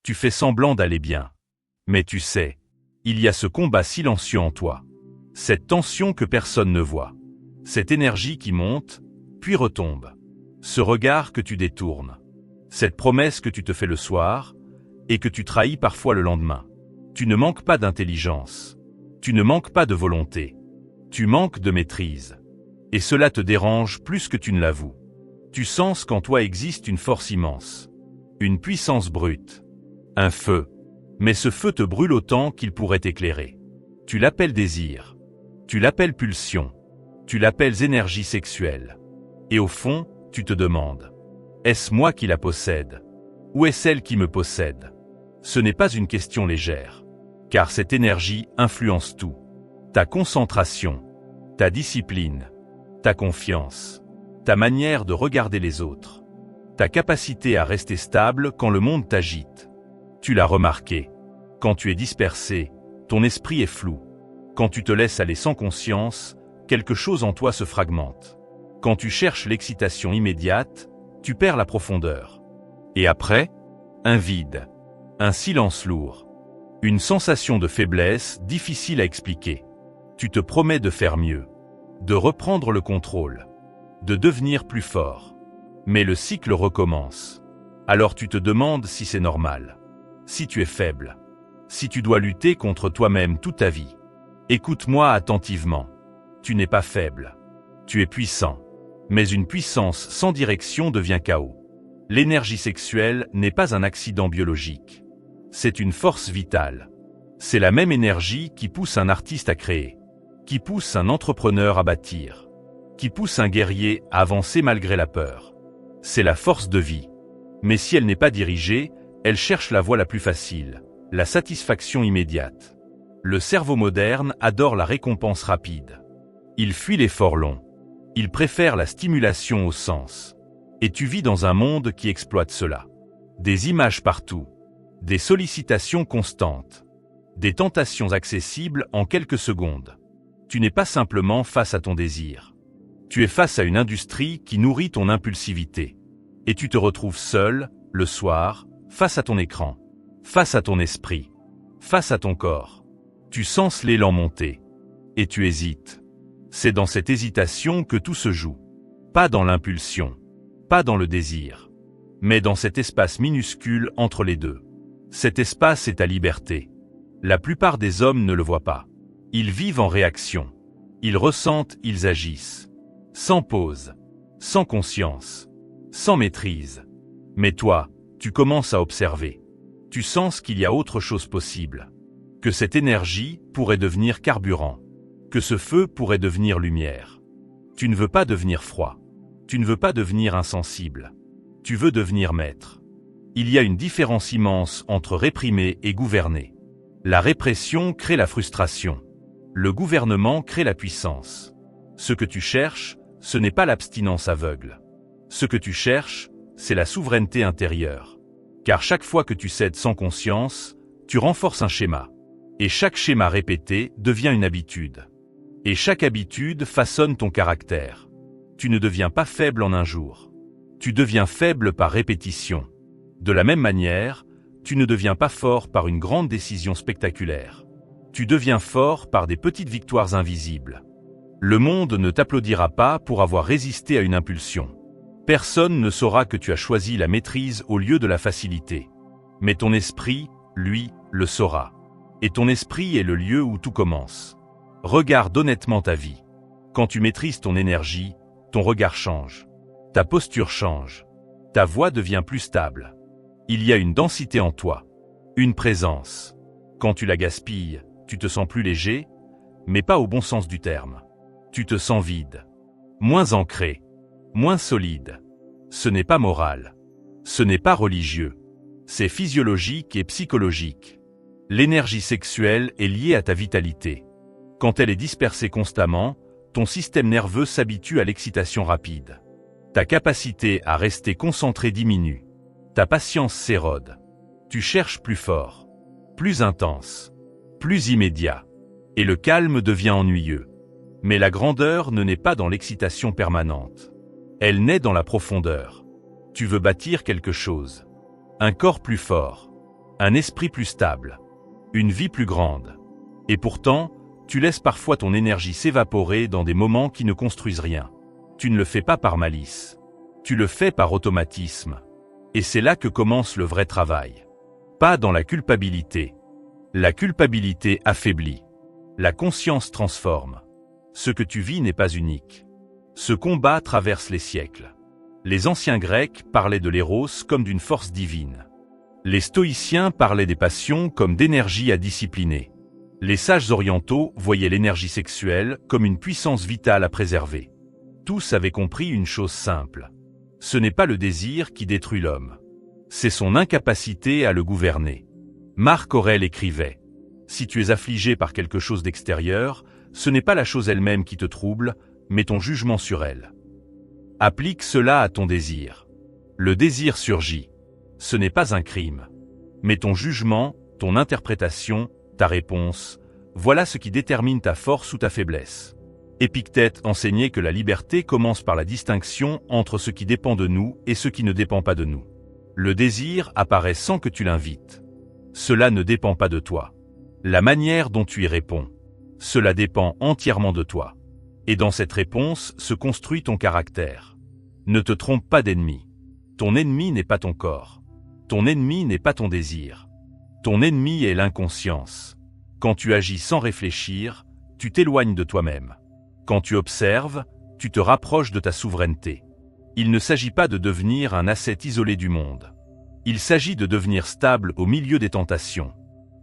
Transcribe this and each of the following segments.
Tu fais semblant d'aller bien. Mais tu sais, il y a ce combat silencieux en toi. Cette tension que personne ne voit. Cette énergie qui monte, puis retombe. Ce regard que tu détournes. Cette promesse que tu te fais le soir, et que tu trahis parfois le lendemain. Tu ne manques pas d'intelligence. Tu ne manques pas de volonté. Tu manques de maîtrise. Et cela te dérange plus que tu ne l'avoues. Tu sens qu'en toi existe une force immense. Une puissance brute. Un feu. Mais ce feu te brûle autant qu'il pourrait t'éclairer. Tu l'appelles désir. Tu l'appelles pulsion. Tu l'appelles énergie sexuelle. Et au fond, tu te demandes. Est-ce moi qui la possède? Ou est-ce elle qui me possède? Ce n'est pas une question légère. Car cette énergie influence tout. Ta concentration, ta discipline, ta confiance, ta manière de regarder les autres, ta capacité à rester stable quand le monde t'agite. Tu l'as remarqué. Quand tu es dispersé, ton esprit est flou. Quand tu te laisses aller sans conscience, quelque chose en toi se fragmente. Quand tu cherches l'excitation immédiate, tu perds la profondeur. Et après, un vide, un silence lourd, une sensation de faiblesse difficile à expliquer. Tu te promets de faire mieux, de reprendre le contrôle, de devenir plus fort. Mais le cycle recommence. Alors tu te demandes si c'est normal, si tu es faible, si tu dois lutter contre toi-même toute ta vie. Écoute-moi attentivement. Tu n'es pas faible. Tu es puissant. Mais une puissance sans direction devient chaos. L'énergie sexuelle n'est pas un accident biologique. C'est une force vitale. C'est la même énergie qui pousse un artiste à créer, qui pousse un entrepreneur à bâtir, qui pousse un guerrier à avancer malgré la peur. C'est la force de vie. Mais si elle n'est pas dirigée, elle cherche la voie la plus facile, la satisfaction immédiate. Le cerveau moderne adore la récompense rapide. Il fuit l'effort long. Il préfère la stimulation au sens. Et tu vis dans un monde qui exploite cela. Des images partout. Des sollicitations constantes. Des tentations accessibles en quelques secondes. Tu n'es pas simplement face à ton désir. Tu es face à une industrie qui nourrit ton impulsivité. Et tu te retrouves seul, le soir, face à ton écran, face à ton esprit, face à ton corps. Tu sens l'élan monter. Et tu hésites. C'est dans cette hésitation que tout se joue. Pas dans l'impulsion, pas dans le désir, mais dans cet espace minuscule entre les deux. Cet espace est ta liberté. La plupart des hommes ne le voient pas. Ils vivent en réaction. Ils ressentent, ils agissent. Sans pause, sans conscience, sans maîtrise. Mais toi, tu commences à observer. Tu sens qu'il y a autre chose possible. Que cette énergie pourrait devenir carburant. Que ce feu pourrait devenir lumière. Tu ne veux pas devenir froid. Tu ne veux pas devenir insensible. Tu veux devenir maître. Il y a une différence immense entre réprimer et gouverner. La répression crée la frustration. Le gouvernement crée la puissance. Ce que tu cherches, ce n'est pas l'abstinence aveugle. Ce que tu cherches, c'est la souveraineté intérieure. Car chaque fois que tu cèdes sans conscience, tu renforces un schéma. Et chaque schéma répété devient une habitude. Et chaque habitude façonne ton caractère. Tu ne deviens pas faible en un jour. Tu deviens faible par répétition. De la même manière, tu ne deviens pas fort par une grande décision spectaculaire. Tu deviens fort par des petites victoires invisibles. Le monde ne t'applaudira pas pour avoir résisté à une impulsion. Personne ne saura que tu as choisi la maîtrise au lieu de la facilité. Mais ton esprit, lui, le saura. Et ton esprit est le lieu où tout commence. Regarde honnêtement ta vie. Quand tu maîtrises ton énergie, ton regard change. Ta posture change. Ta voix devient plus stable. Il y a une densité en toi. Une présence. Quand tu la gaspilles, tu te sens plus léger, mais pas au bon sens du terme. Tu te sens vide. Moins ancré. Moins solide. Ce n'est pas moral. Ce n'est pas religieux. C'est physiologique et psychologique. L'énergie sexuelle est liée à ta vitalité. Quand elle est dispersée constamment, ton système nerveux s'habitue à l'excitation rapide. Ta capacité à rester concentré diminue. Ta patience s'érode. Tu cherches plus fort, plus intense, plus immédiat. Et le calme devient ennuyeux. Mais la grandeur ne naît pas dans l'excitation permanente. Elle naît dans la profondeur. Tu veux bâtir quelque chose. Un corps plus fort. un esprit plus stable, une vie plus grande. Et pourtant, tu laisses parfois ton énergie s'évaporer dans des moments qui ne construisent rien. Tu ne le fais pas par malice. Tu le fais par automatisme. Et c'est là que commence le vrai travail. Pas dans la culpabilité. La culpabilité affaiblit. La conscience transforme. Ce que tu vis n'est pas unique. Ce combat traverse les siècles. Les anciens Grecs parlaient de l'éros comme d'une force divine. Les stoïciens parlaient des passions comme d'énergie à discipliner. Les sages orientaux voyaient l'énergie sexuelle comme une puissance vitale à préserver. Tous avaient compris une chose simple. Ce n'est pas le désir qui détruit l'homme. C'est son incapacité à le gouverner. Marc Aurèle écrivait « Si tu es affligé par quelque chose d'extérieur, ce n'est pas la chose elle-même qui te trouble, mais ton jugement sur elle. Applique cela à ton désir. Le désir surgit. Ce n'est pas un crime. Mais ton jugement, ton interprétation, ta réponse, voilà ce qui détermine ta force ou ta faiblesse. » Épictète enseignait que la liberté commence par la distinction entre ce qui dépend de nous et ce qui ne dépend pas de nous. Le désir apparaît sans que tu l'invites. Cela ne dépend pas de toi. La manière dont tu y réponds, cela dépend entièrement de toi. Et dans cette réponse se construit ton caractère. Ne te trompe pas d'ennemi. Ton ennemi n'est pas ton corps. Ton ennemi n'est pas ton désir. Ton ennemi est l'inconscience. Quand tu agis sans réfléchir, tu t'éloignes de toi-même. Quand tu observes, tu te rapproches de ta souveraineté. Il ne s'agit pas de devenir un ascète isolé du monde. Il s'agit de devenir stable au milieu des tentations.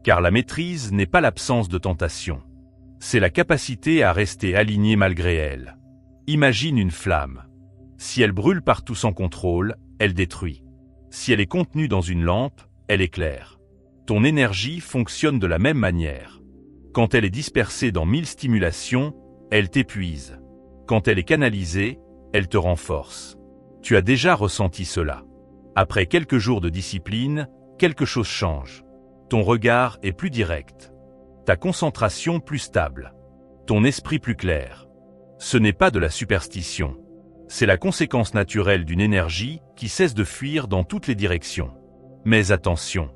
Car la maîtrise n'est pas l'absence de tentation. C'est la capacité à rester aligné malgré elle. Imagine une flamme. Si elle brûle partout sans contrôle, elle détruit. Si elle est contenue dans une lampe, elle éclaire. Ton énergie fonctionne de la même manière. Quand elle est dispersée dans 1000 stimulations, elle t'épuise. Quand elle est canalisée, elle te renforce. Tu as déjà ressenti cela. Après quelques jours de discipline, quelque chose change. Ton regard est plus direct. Ta concentration plus stable. Ton esprit plus clair. Ce n'est pas de la superstition. C'est la conséquence naturelle d'une énergie qui cesse de fuir dans toutes les directions. Mais attention,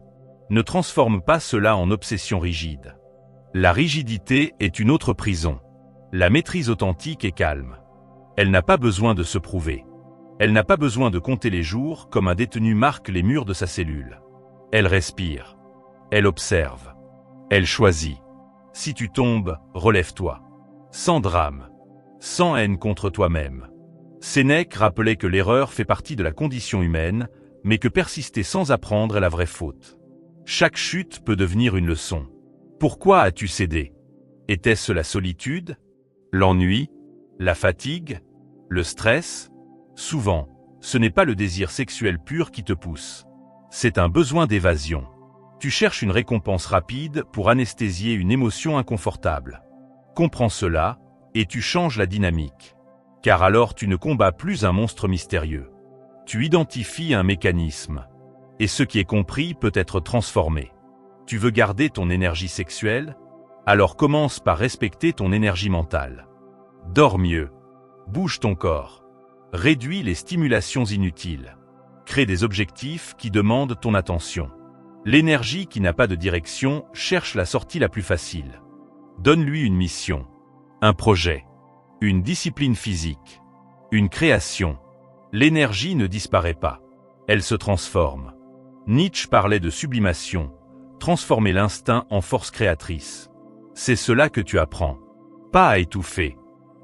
ne transforme pas cela en obsession rigide. La rigidité est une autre prison. La maîtrise authentique est calme. Elle n'a pas besoin de se prouver. Elle n'a pas besoin de compter les jours comme un détenu marque les murs de sa cellule. Elle respire. Elle observe. Elle choisit. Si tu tombes, relève-toi. Sans drame. Sans haine contre toi-même. Sénèque rappelait que l'erreur fait partie de la condition humaine, mais que persister sans apprendre est la vraie faute. Chaque chute peut devenir une leçon. Pourquoi as-tu cédé? Était-ce la solitude? L'ennui? La fatigue? Le stress? Souvent, ce n'est pas le désir sexuel pur qui te pousse. C'est un besoin d'évasion. Tu cherches une récompense rapide pour anesthésier une émotion inconfortable. Comprends cela, et tu changes la dynamique. Car alors tu ne combats plus un monstre mystérieux. Tu identifies un mécanisme. Et ce qui est compris peut être transformé. Tu veux garder ton énergie sexuelle? Alors commence par respecter ton énergie mentale. Dors mieux. Bouge ton corps. Réduis les stimulations inutiles. Crée des objectifs qui demandent ton attention. L'énergie qui n'a pas de direction cherche la sortie la plus facile. Donne-lui une mission, un projet, une discipline physique, une création. L'énergie ne disparaît pas. Elle se transforme. Nietzsche parlait de sublimation, transformer l'instinct en force créatrice. C'est cela que tu apprends. Pas à étouffer,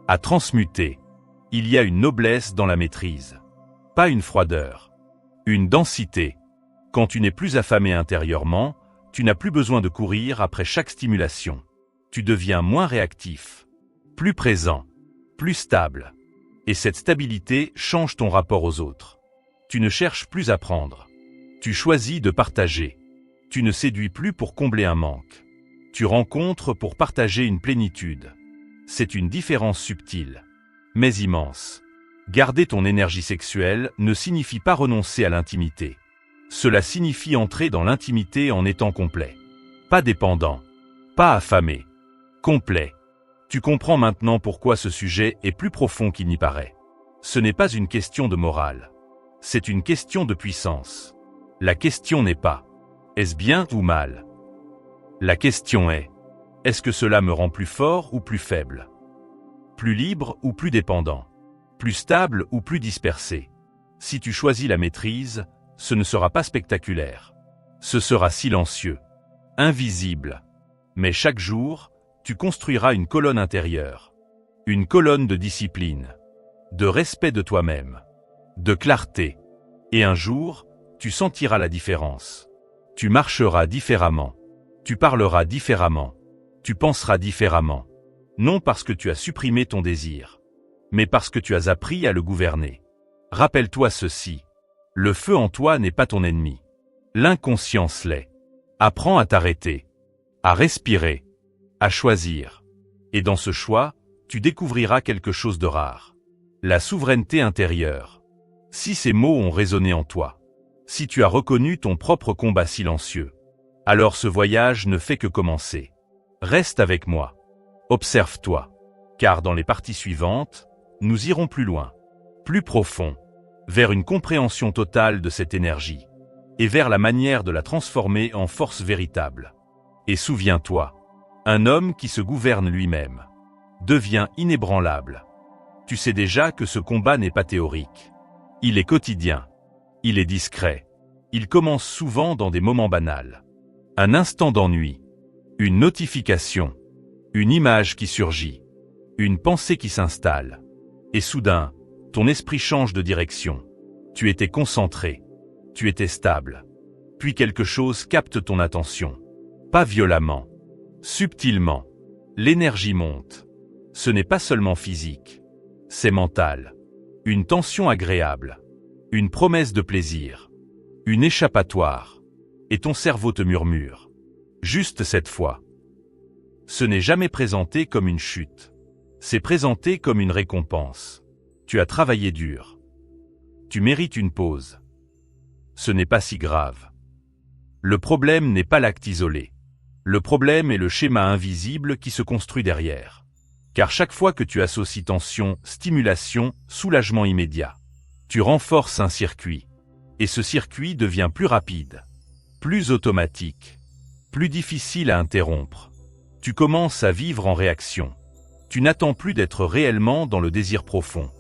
à transmuter. Il y a une noblesse dans la maîtrise. Pas une froideur. Une densité. Quand tu n'es plus affamé intérieurement, tu n'as plus besoin de courir après chaque stimulation. Tu deviens moins réactif, plus présent, plus stable. Et cette stabilité change ton rapport aux autres. Tu ne cherches plus à prendre. Tu choisis de partager. Tu ne séduis plus pour combler un manque. Tu rencontres pour partager une plénitude. C'est une différence subtile, mais immense. Garder ton énergie sexuelle ne signifie pas renoncer à l'intimité. Cela signifie entrer dans l'intimité en étant complet. Pas dépendant, pas affamé, complet. Tu comprends maintenant pourquoi ce sujet est plus profond qu'il n'y paraît. Ce n'est pas une question de morale. C'est une question de puissance. La question n'est pas Est-ce bien ou mal? La question est-ce que cela me rend plus fort ou plus faible? Plus libre ou plus dépendant? Plus stable ou plus dispersé? Si tu choisis la maîtrise, ce ne sera pas spectaculaire. Ce sera silencieux, invisible. Mais chaque jour, tu construiras une colonne intérieure. Une colonne de discipline, de respect de toi-même, de clarté. Et un jour, tu sentiras la différence. Tu marcheras différemment. Tu parleras différemment. Tu penseras différemment. Non parce que tu as supprimé ton désir, mais parce que tu as appris à le gouverner. Rappelle-toi ceci. Le feu en toi n'est pas ton ennemi. L'inconscience l'est. Apprends à t'arrêter, à respirer, à choisir. Et dans ce choix, tu découvriras quelque chose de rare. La souveraineté intérieure. Si ces mots ont résonné en toi, si tu as reconnu ton propre combat silencieux, alors ce voyage ne fait que commencer. Reste avec moi. Observe-toi. Car dans les parties suivantes, nous irons plus loin, plus profond, vers une compréhension totale de cette énergie, et vers la manière de la transformer en force véritable. Et souviens-toi, un homme qui se gouverne lui-même devient inébranlable. Tu sais déjà que ce combat n'est pas théorique. Il est quotidien. Il est discret. Il commence souvent dans des moments banals. Un instant d'ennui, une notification, une image qui surgit, une pensée qui s'installe. Et soudain, ton esprit change de direction. Tu étais concentré. Tu étais stable. Puis quelque chose capte ton attention. Pas violemment. Subtilement. L'énergie monte. Ce n'est pas seulement physique. C'est mental. Une tension agréable. Une promesse de plaisir. Une échappatoire. Et ton cerveau te murmure. Juste cette fois. Ce n'est jamais présenté comme une chute. C'est présenté comme une récompense. Tu as travaillé dur. Tu mérites une pause. Ce n'est pas si grave. Le problème n'est pas l'acte isolé. Le problème est le schéma invisible qui se construit derrière. Car chaque fois que tu associes tension, stimulation, soulagement immédiat, tu renforces un circuit. Et ce circuit devient plus rapide, plus automatique, plus difficile à interrompre. Tu commences à vivre en réaction. Tu n'attends plus d'être réellement dans le désir profond.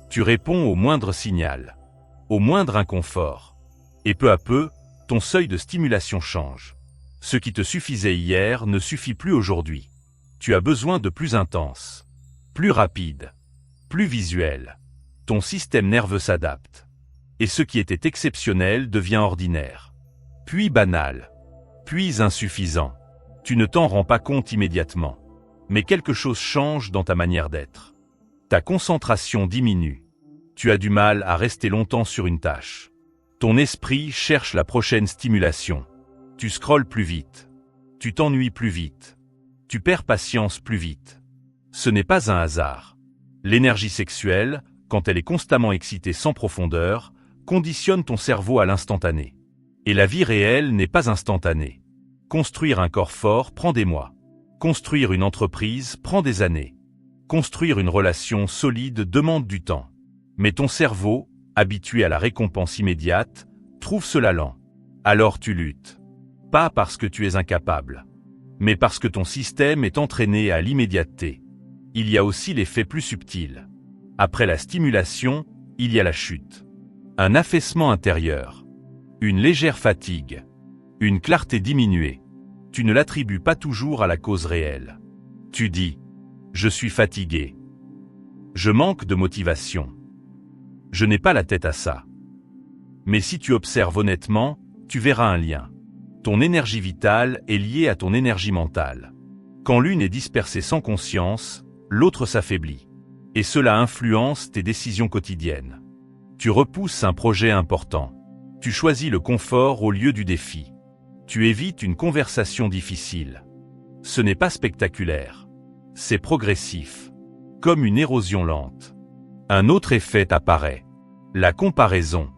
Tu réponds au moindre signal, au moindre inconfort. Et peu à peu, ton seuil de stimulation change. Ce qui te suffisait hier ne suffit plus aujourd'hui. Tu as besoin de plus intense, plus rapide, plus visuel. Ton système nerveux s'adapte. Et ce qui était exceptionnel devient ordinaire, puis banal, puis insuffisant. Tu ne t'en rends pas compte immédiatement. Mais quelque chose change dans ta manière d'être. Ta concentration diminue. Tu as du mal à rester longtemps sur une tâche. Ton esprit cherche la prochaine stimulation. Tu scrolles plus vite. Tu t'ennuies plus vite. Tu perds patience plus vite. Ce n'est pas un hasard. L'énergie sexuelle, quand elle est constamment excitée sans profondeur, conditionne ton cerveau à l'instantané. Et la vie réelle n'est pas instantanée. Construire un corps fort prend des mois. Construire une entreprise prend des années. Construire une relation solide demande du temps. Mais ton cerveau, habitué à la récompense immédiate, trouve cela lent. Alors tu luttes. Pas parce que tu es incapable, mais parce que ton système est entraîné à l'immédiateté. Il y a aussi l'effet plus subtil. Après la stimulation, il y a la chute. Un affaissement intérieur. Une légère fatigue. Une clarté diminuée. Tu ne l'attribues pas toujours à la cause réelle. Tu dis « Je suis fatigué. Je manque de motivation. Je n'ai pas la tête à ça. » Mais si tu observes honnêtement, tu verras un lien. Ton énergie vitale est liée à ton énergie mentale. Quand l'une est dispersée sans conscience, l'autre s'affaiblit. Et cela influence tes décisions quotidiennes. Tu repousses un projet important. Tu choisis le confort au lieu du défi. Tu évites une conversation difficile. Ce n'est pas spectaculaire. C'est progressif. Comme une érosion lente. Un autre effet apparaît. La comparaison.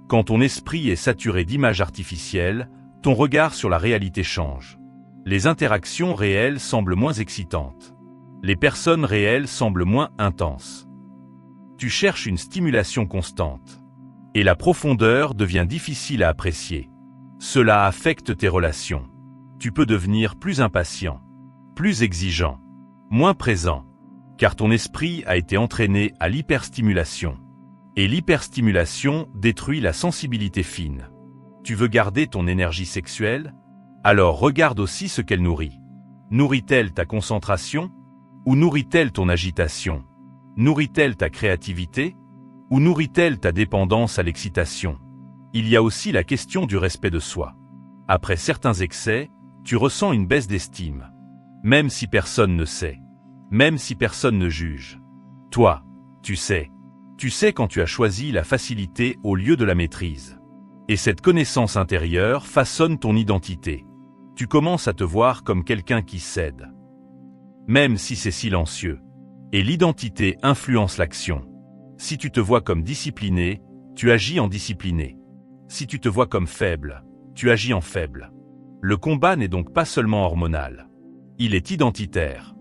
Quand ton esprit est saturé d'images artificielles, ton regard sur la réalité change. Les interactions réelles semblent moins excitantes. Les personnes réelles semblent moins intenses. Tu cherches une stimulation constante. Et la profondeur devient difficile à apprécier. Cela affecte tes relations. Tu peux devenir plus impatient, plus exigeant, moins présent, car ton esprit a été entraîné à l'hyperstimulation. Et l'hyperstimulation détruit la sensibilité fine. Tu veux garder ton énergie sexuelle? Alors regarde aussi ce qu'elle nourrit. Nourrit-elle ta concentration? Ou nourrit-elle ton agitation? Nourrit-elle ta créativité? Ou nourrit-elle ta dépendance à l'excitation? Il y a aussi la question du respect de soi. Après certains excès, tu ressens une baisse d'estime. Même si personne ne sait. Même si personne ne juge. Toi, tu sais. Tu sais quand tu as choisi la facilité au lieu de la maîtrise. Et cette connaissance intérieure façonne ton identité. Tu commences à te voir comme quelqu'un qui cède. Même si c'est silencieux. Et l'identité influence l'action. Si tu te vois comme discipliné, tu agis en discipliné. Si tu te vois comme faible, tu agis en faible. Le combat n'est donc pas seulement hormonal. Il est identitaire.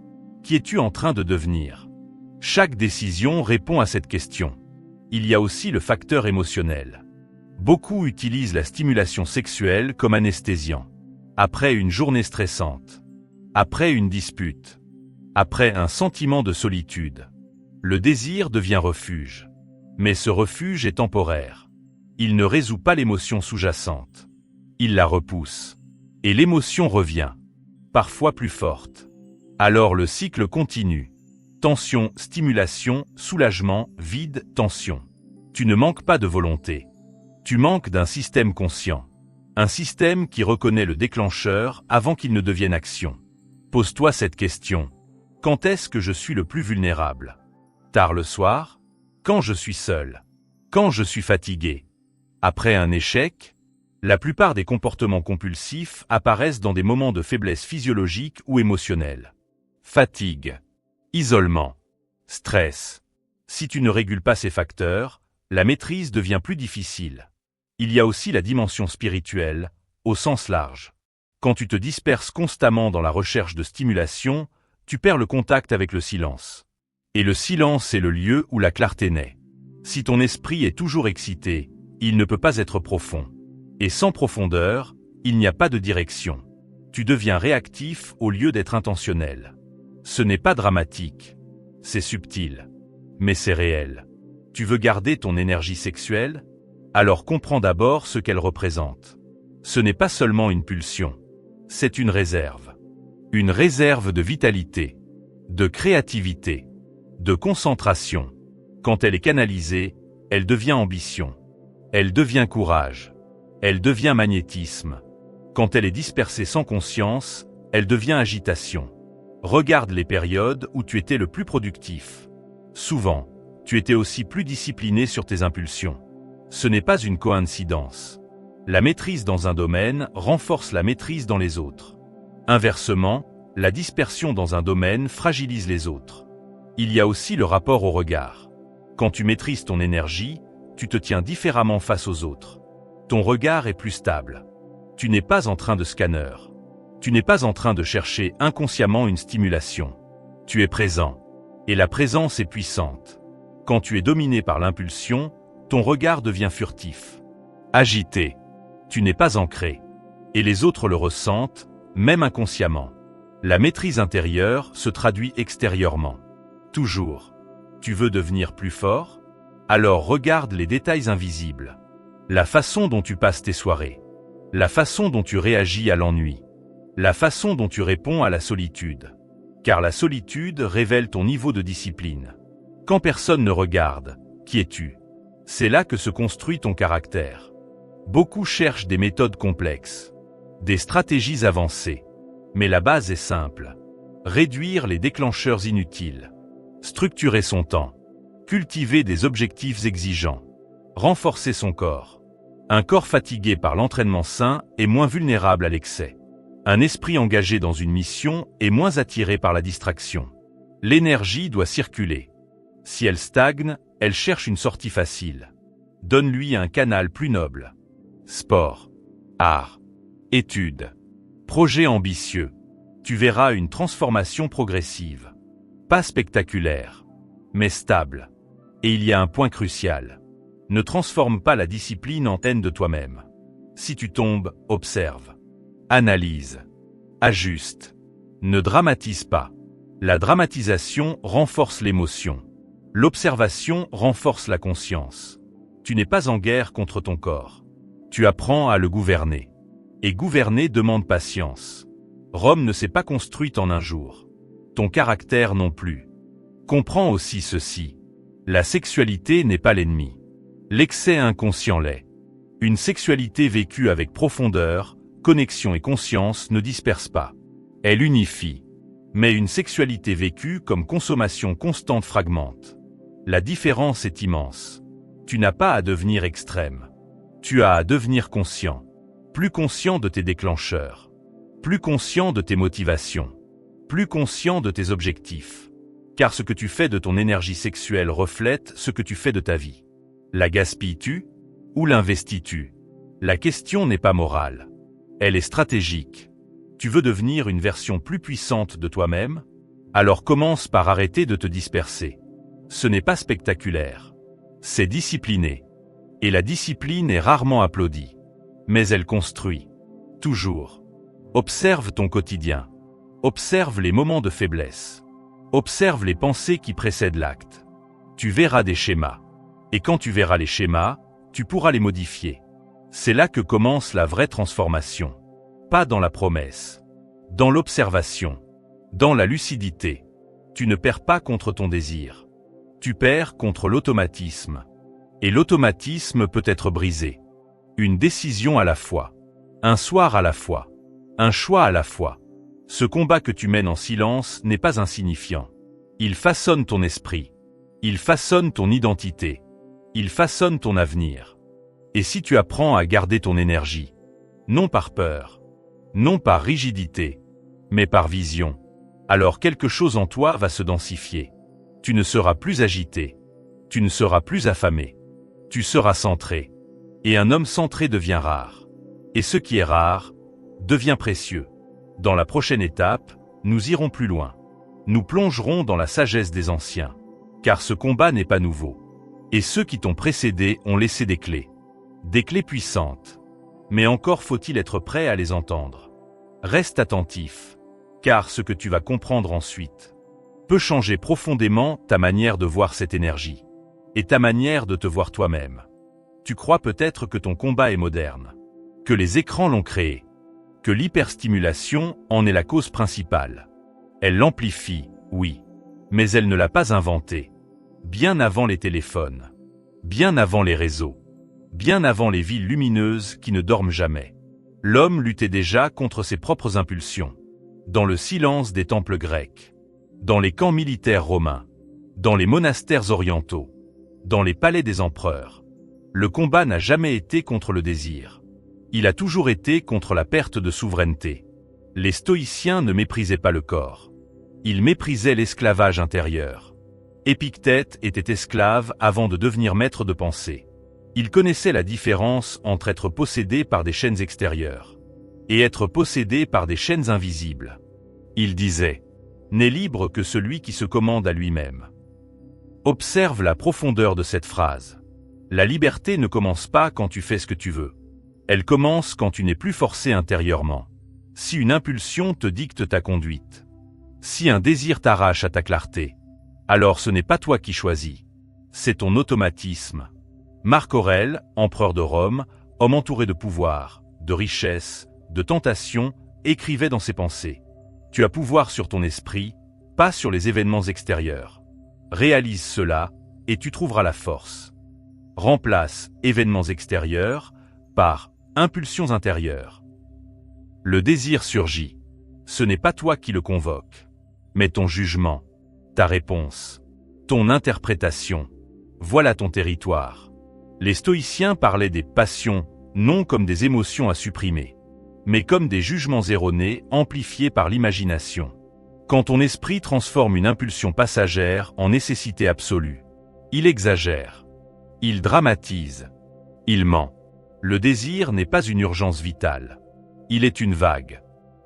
Qui es-tu en train de devenir? Chaque décision répond à cette question. Il y a aussi le facteur émotionnel. Beaucoup utilisent la stimulation sexuelle comme anesthésiant. Après une journée stressante. Après une dispute. Après un sentiment de solitude. Le désir devient refuge. Mais ce refuge est temporaire. Il ne résout pas l'émotion sous-jacente. Il la repousse. Et l'émotion revient. Parfois plus forte. Alors le cycle continue. Tension, stimulation, soulagement, vide, tension. Tu ne manques pas de volonté. Tu manques d'un système conscient. Un système qui reconnaît le déclencheur avant qu'il ne devienne action. Pose-toi cette question. Quand est-ce que je suis le plus vulnérable? Tard le soir? Quand je suis seul? Quand je suis fatigué? Après un échec? La plupart des comportements compulsifs apparaissent dans des moments de faiblesse physiologique ou émotionnelle. Fatigue, isolement, stress. Si tu ne régules pas ces facteurs, la maîtrise devient plus difficile. Il y a aussi la dimension spirituelle, au sens large. Quand tu te disperses constamment dans la recherche de stimulation, tu perds le contact avec le silence. Et le silence est le lieu où la clarté naît. Si ton esprit est toujours excité, il ne peut pas être profond. Et sans profondeur, il n'y a pas de direction. Tu deviens réactif au lieu d'être intentionnel. Ce n'est pas dramatique. C'est subtil. Mais c'est réel. Tu veux garder ton énergie sexuelle? Alors comprends d'abord ce qu'elle représente. Ce n'est pas seulement une pulsion. C'est une réserve. Une réserve de vitalité, de créativité, de concentration. Quand elle est canalisée, elle devient ambition. Elle devient courage. Elle devient magnétisme. Quand elle est dispersée sans conscience, elle devient agitation. Regarde les périodes où tu étais le plus productif. Souvent, tu étais aussi plus discipliné sur tes impulsions. Ce n'est pas une coïncidence. La maîtrise dans un domaine renforce la maîtrise dans les autres. Inversement, la dispersion dans un domaine fragilise les autres. Il y a aussi le rapport au regard. Quand tu maîtrises ton énergie, tu te tiens différemment face aux autres. Ton regard est plus stable. Tu n'es pas en train de scanner. Tu n'es pas en train de chercher inconsciemment une stimulation. Tu es présent. Et la présence est puissante. Quand tu es dominé par l'impulsion, ton regard devient furtif. Agité. Tu n'es pas ancré. Et les autres le ressentent, même inconsciemment. La maîtrise intérieure se traduit extérieurement. Toujours. Tu veux devenir plus fort? Alors regarde les détails invisibles. La façon dont tu passes tes soirées. La façon dont tu réagis à l'ennui. La façon dont tu réponds à la solitude. Car la solitude révèle ton niveau de discipline. Quand personne ne regarde, qui es-tu? C'est là que se construit ton caractère. Beaucoup cherchent des méthodes complexes, des stratégies avancées. Mais la base est simple. Réduire les déclencheurs inutiles. Structurer son temps. Cultiver des objectifs exigeants. Renforcer son corps. Un corps fatigué par l'entraînement sain est moins vulnérable à l'excès. Un esprit engagé dans une mission est moins attiré par la distraction. L'énergie doit circuler. Si elle stagne, elle cherche une sortie facile. Donne-lui un canal plus noble. Sport, art, études, projet ambitieux. Tu verras une transformation progressive. Pas spectaculaire, mais stable. Et il y a un point crucial. Ne transforme pas la discipline en haine de toi-même. Si tu tombes, observe. Analyse. Ajuste. Ne dramatise pas. La dramatisation renforce l'émotion. L'observation renforce la conscience. Tu n'es pas en guerre contre ton corps. Tu apprends à le gouverner. Et gouverner demande patience. Rome ne s'est pas construite en un jour. Ton caractère non plus. Comprends aussi ceci. La sexualité n'est pas l'ennemi. L'excès inconscient l'est. Une sexualité vécue avec profondeur, connexion et conscience ne disperse pas. Elle unifie. Mais une sexualité vécue comme consommation constante fragmente. La différence est immense. Tu n'as pas à devenir extrême. Tu as à devenir conscient. Plus conscient de tes déclencheurs. Plus conscient de tes motivations. Plus conscient de tes objectifs. Car ce que tu fais de ton énergie sexuelle reflète ce que tu fais de ta vie. La gaspilles-tu ou l'investis-tu? La question n'est pas morale. Elle est stratégique. Tu veux devenir une version plus puissante de toi-même? Alors commence par arrêter de te disperser. Ce n'est pas spectaculaire. C'est discipliné. Et la discipline est rarement applaudie. Mais elle construit. Toujours. Observe ton quotidien. Observe les moments de faiblesse. Observe les pensées qui précèdent l'acte. Tu verras des schémas. Et quand tu verras les schémas, tu pourras les modifier. C'est là que commence la vraie transformation. Pas dans la promesse. Dans l'observation. Dans la lucidité. Tu ne perds pas contre ton désir. Tu perds contre l'automatisme. Et l'automatisme peut être brisé. Une décision à la fois. Un soir à la fois. Un choix à la fois. Ce combat que tu mènes en silence n'est pas insignifiant. Il façonne ton esprit. Il façonne ton identité. Il façonne ton avenir. Et si tu apprends à garder ton énergie, non par peur, non par rigidité, mais par vision, alors quelque chose en toi va se densifier. Tu ne seras plus agité. Tu ne seras plus affamé. Tu seras centré. Et un homme centré devient rare. Et ce qui est rare devient précieux. Dans la prochaine étape, nous irons plus loin. Nous plongerons dans la sagesse des anciens. Car ce combat n'est pas nouveau. Et ceux qui t'ont précédé ont laissé des clés. Des clés puissantes. Mais encore faut-il être prêt à les entendre. Reste attentif. Car ce que tu vas comprendre ensuite peut changer profondément ta manière de voir cette énergie. Et ta manière de te voir toi-même. Tu crois peut-être que ton combat est moderne. Que les écrans l'ont créé. Que l'hyperstimulation en est la cause principale. Elle l'amplifie, oui. Mais elle ne l'a pas inventé. Bien avant les téléphones. Bien avant les réseaux. Bien avant les villes lumineuses qui ne dorment jamais. L'homme luttait déjà contre ses propres impulsions. Dans le silence des temples grecs. Dans les camps militaires romains. Dans les monastères orientaux. Dans les palais des empereurs. Le combat n'a jamais été contre le désir. Il a toujours été contre la perte de souveraineté. Les stoïciens ne méprisaient pas le corps. Ils méprisaient l'esclavage intérieur. Épictète était esclave avant de devenir maître de pensée. Il connaissait la différence entre être possédé par des chaînes extérieures et être possédé par des chaînes invisibles. Il disait « N'est libre que celui qui se commande à lui-même ». Observe la profondeur de cette phrase. La liberté ne commence pas quand tu fais ce que tu veux. Elle commence quand tu n'es plus forcé intérieurement. Si une impulsion te dicte ta conduite, si un désir t'arrache à ta clarté, alors ce n'est pas toi qui choisis, c'est ton automatisme. Marc Aurèle, empereur de Rome, homme entouré de pouvoir, de richesse, de tentation, écrivait dans ses pensées. Tu as pouvoir sur ton esprit, pas sur les événements extérieurs. Réalise cela, et tu trouveras la force. Remplace événements extérieurs par impulsions intérieures. Le désir surgit. Ce n'est pas toi qui le convoque, mais ton jugement, ta réponse, ton interprétation. Voilà ton territoire. Les stoïciens parlaient des passions, non comme des émotions à supprimer, mais comme des jugements erronés amplifiés par l'imagination. Quand ton esprit transforme une impulsion passagère en nécessité absolue, il exagère, il dramatise, il ment. Le désir n'est pas une urgence vitale. Il est une vague.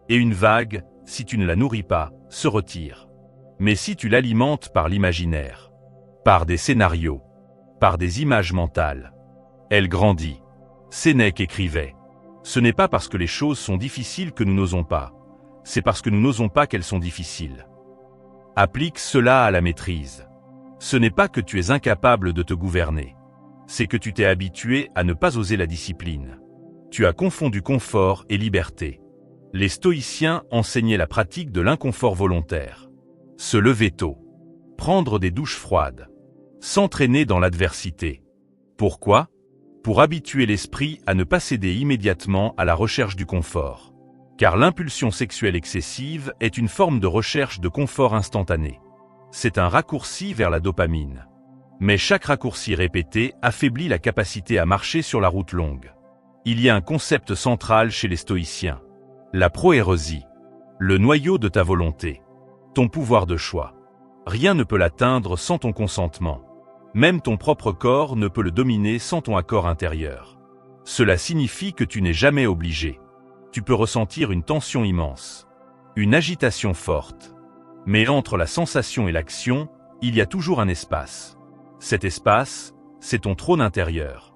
Et une vague, si tu ne la nourris pas, se retire. Mais si tu l'alimentes par l'imaginaire, par des scénarios, par des images mentales, elle grandit. Sénèque écrivait Ce n'est pas parce que les choses sont difficiles que nous n'osons pas, c'est parce que nous n'osons pas qu'elles sont difficiles. Applique cela à la maîtrise. Ce n'est pas que tu es incapable de te gouverner, c'est que tu t'es habitué à ne pas oser la discipline. Tu as confondu confort et liberté. Les stoïciens enseignaient la pratique de l'inconfort volontaire. Se lever tôt, prendre des douches froides, s'entraîner dans l'adversité. Pourquoi ? Pour habituer l'esprit à ne pas céder immédiatement à la recherche du confort. Car l'impulsion sexuelle excessive est une forme de recherche de confort instantané. C'est un raccourci vers la dopamine. Mais chaque raccourci répété affaiblit la capacité à marcher sur la route longue. Il y a un concept central chez les stoïciens. La proérésie, le noyau de ta volonté, ton pouvoir de choix. Rien ne peut l'atteindre sans ton consentement. Même ton propre corps ne peut le dominer sans ton accord intérieur. Cela signifie que tu n'es jamais obligé. Tu peux ressentir une tension immense, une agitation forte. Mais entre la sensation et l'action, il y a toujours un espace. Cet espace, c'est ton trône intérieur.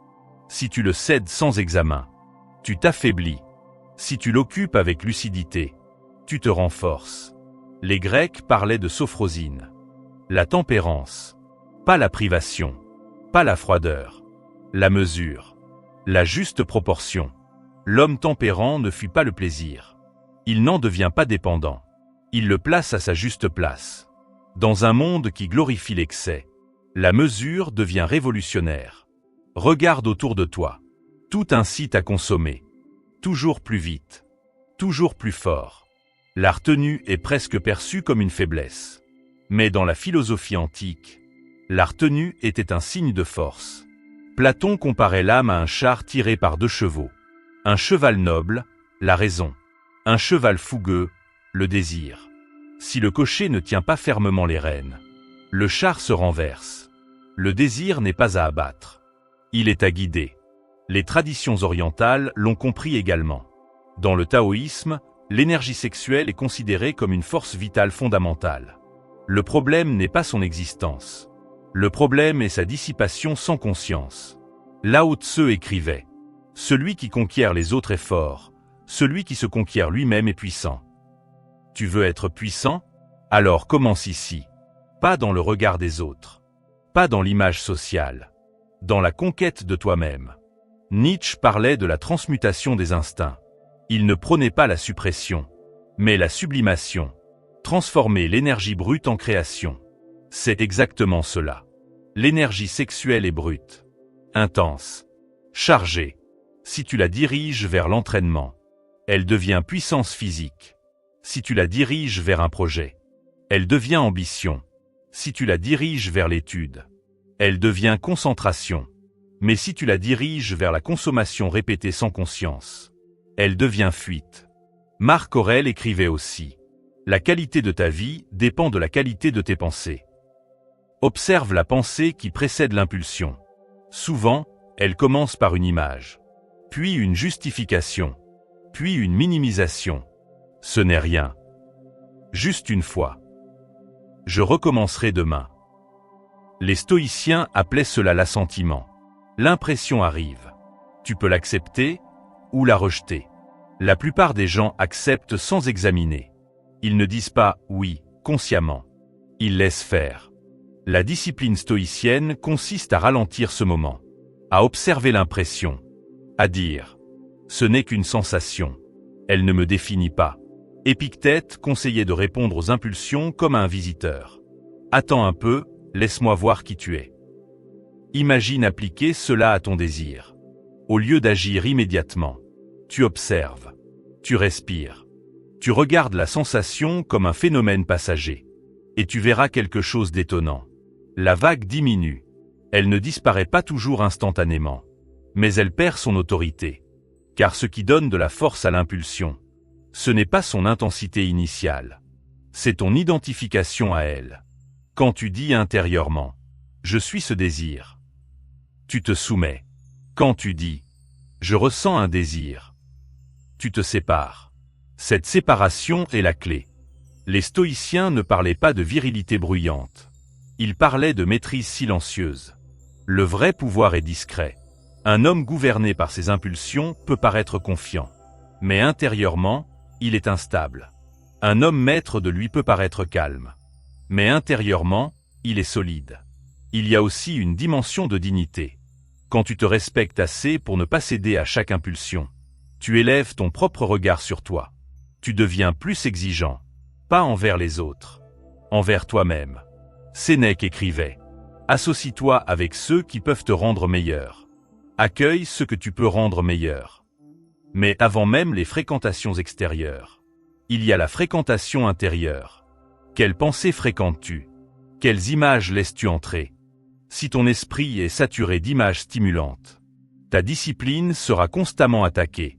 Si tu le cèdes sans examen, tu t'affaiblis. Si tu l'occupes avec lucidité, tu te renforces. Les Grecs parlaient de sophrosine. La tempérance. Pas la privation, pas la froideur, la mesure, la juste proportion. L'homme tempérant ne fuit pas le plaisir. Il n'en devient pas dépendant. Il le place à sa juste place. Dans un monde qui glorifie l'excès, la mesure devient révolutionnaire. Regarde autour de toi. Tout incite à consommer. Toujours plus vite. Toujours plus fort. La retenue est presque perçue comme une faiblesse. Mais dans la philosophie antique, la retenue était un signe de force. Platon comparait l'âme à un char tiré par 2 chevaux. Un cheval noble, la raison. Un cheval fougueux, le désir. Si le cocher ne tient pas fermement les rênes, le char se renverse. Le désir n'est pas à abattre. Il est à guider. Les traditions orientales l'ont compris également. Dans le taoïsme, l'énergie sexuelle est considérée comme une force vitale fondamentale. Le problème n'est pas son existence. Le problème est sa dissipation sans conscience. Lao Tse écrivait « Celui qui conquiert les autres est fort, celui qui se conquiert lui-même est puissant. » Tu veux être puissant? Alors commence ici. Pas dans le regard des autres. Pas dans l'image sociale. Dans la conquête de toi-même. Nietzsche parlait de la transmutation des instincts. Il ne prônait pas la suppression, mais la sublimation. Transformer l'énergie brute en création. C'est exactement cela. L'énergie sexuelle est brute, intense, chargée. Si tu la diriges vers l'entraînement, elle devient puissance physique. Si tu la diriges vers un projet, elle devient ambition. Si tu la diriges vers l'étude, elle devient concentration. Mais si tu la diriges vers la consommation répétée sans conscience, elle devient fuite. Marc Aurèle écrivait aussi « La qualité de ta vie dépend de la qualité de tes pensées. » Observe la pensée qui précède l'impulsion. Souvent, elle commence par une image, puis une justification, puis une minimisation. Ce n'est rien. Juste une fois. Je recommencerai demain. Les stoïciens appelaient cela l'assentiment. L'impression arrive. Tu peux l'accepter ou la rejeter. La plupart des gens acceptent sans examiner. Ils ne disent pas « oui » consciemment. Ils laissent faire. La discipline stoïcienne consiste à ralentir ce moment, à observer l'impression, à dire « ce n'est qu'une sensation, elle ne me définit pas ». Épictète conseillait de répondre aux impulsions comme à un visiteur. « Attends un peu, laisse-moi voir qui tu es ». Imagine appliquer cela à ton désir. Au lieu d'agir immédiatement, tu observes, tu respires, tu regardes la sensation comme un phénomène passager. Et tu verras quelque chose d'étonnant. La vague diminue. Elle ne disparaît pas toujours instantanément. Mais elle perd son autorité. Car ce qui donne de la force à l'impulsion, ce n'est pas son intensité initiale. C'est ton identification à elle. Quand tu dis intérieurement « Je suis ce désir », tu te soumets. Quand tu dis « Je ressens un désir », tu te sépares. Cette séparation est la clé. Les stoïciens ne parlaient pas de virilité bruyante. Ils parlaient de maîtrise silencieuse. Le vrai pouvoir est discret, Un homme gouverné par ses impulsions peut paraître confiant. Mais intérieurement, il est instable. Un homme maître de lui peut paraître calme. Mais intérieurement, il est solide. Il y a aussi une dimension de dignité. Quand tu te respectes assez pour ne pas céder à chaque impulsion, tu élèves ton propre regard sur toi. Tu deviens plus exigeant, pas envers les autres, envers toi-même. Sénèque écrivait « Associe-toi avec ceux qui peuvent te rendre meilleur. Accueille ce que tu peux rendre meilleur. » Mais avant même les fréquentations extérieures, il y a la fréquentation intérieure. Quelles pensées fréquentes-tu? Quelles images laisses-tu entrer? Si ton esprit est saturé d'images stimulantes, ta discipline sera constamment attaquée.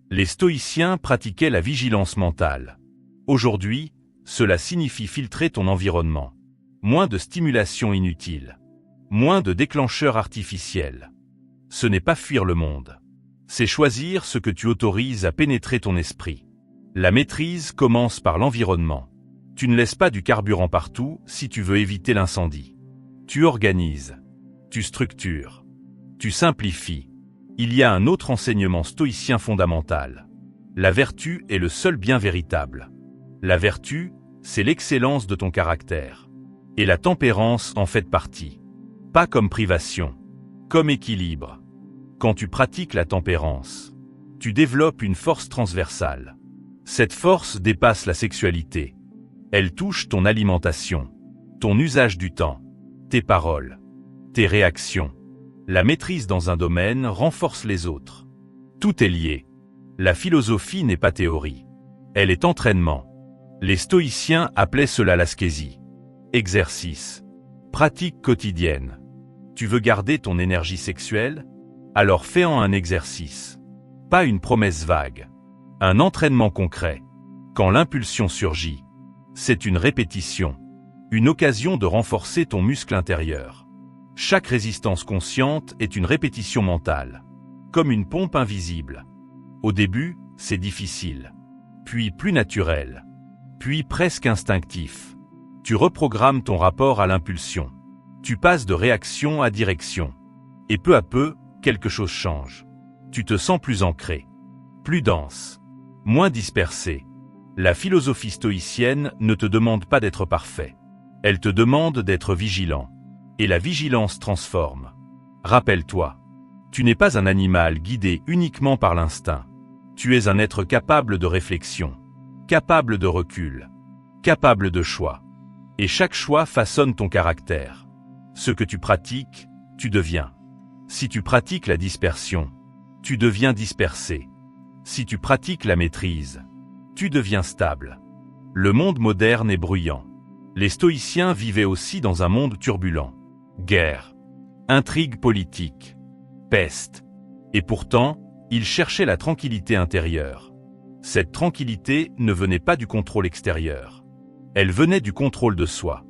Les stoïciens pratiquaient la vigilance mentale. Aujourd'hui, cela signifie filtrer ton environnement. Moins de stimulation inutile. Moins de déclencheurs artificiels. Ce n'est pas fuir le monde. C'est choisir ce que tu autorises à pénétrer ton esprit. La maîtrise commence par l'environnement. Tu ne laisses pas du carburant partout si tu veux éviter l'incendie. Tu organises. Tu structures. Tu simplifies. Il y a un autre enseignement stoïcien fondamental. La vertu est le seul bien véritable. La vertu, c'est l'excellence de ton caractère. Et la tempérance en fait partie. Pas comme privation, comme équilibre. Quand tu pratiques la tempérance, tu développes une force transversale. Cette force dépasse la sexualité. Elle touche ton alimentation, ton usage du temps, tes paroles, tes réactions. La maîtrise dans un domaine renforce les autres. Tout est lié. La philosophie n'est pas théorie. Elle est entraînement. Les stoïciens appelaient cela l'ascésie. Exercice. Pratique quotidienne. Tu veux garder ton énergie sexuelle? Alors fais-en un exercice. Pas une promesse vague. Un entraînement concret. Quand l'impulsion surgit, c'est une répétition. Une occasion de renforcer ton muscle intérieur. Chaque résistance consciente est une répétition mentale. Comme une pompe invisible. Au début, c'est difficile. Puis plus naturel. Puis presque instinctif. Tu reprogrammes ton rapport à l'impulsion. Tu passes de réaction à direction. Et peu à peu, quelque chose change. Tu te sens plus ancré. Plus dense. Moins dispersé. La philosophie stoïcienne ne te demande pas d'être parfait. Elle te demande d'être vigilant. Et la vigilance transforme. Rappelle-toi, tu n'es pas un animal guidé uniquement par l'instinct. Tu es un être capable de réflexion, capable de recul, capable de choix. Et chaque choix façonne ton caractère. Ce que tu pratiques, tu deviens. Si tu pratiques la dispersion, tu deviens dispersé. Si tu pratiques la maîtrise, tu deviens stable. Le monde moderne est bruyant. Les stoïciens vivaient aussi dans un monde turbulent. Guerre, intrigue politique, peste. Et pourtant, ils cherchaient la tranquillité intérieure. Cette tranquillité ne venait pas du contrôle extérieur. Elle venait du contrôle de soi.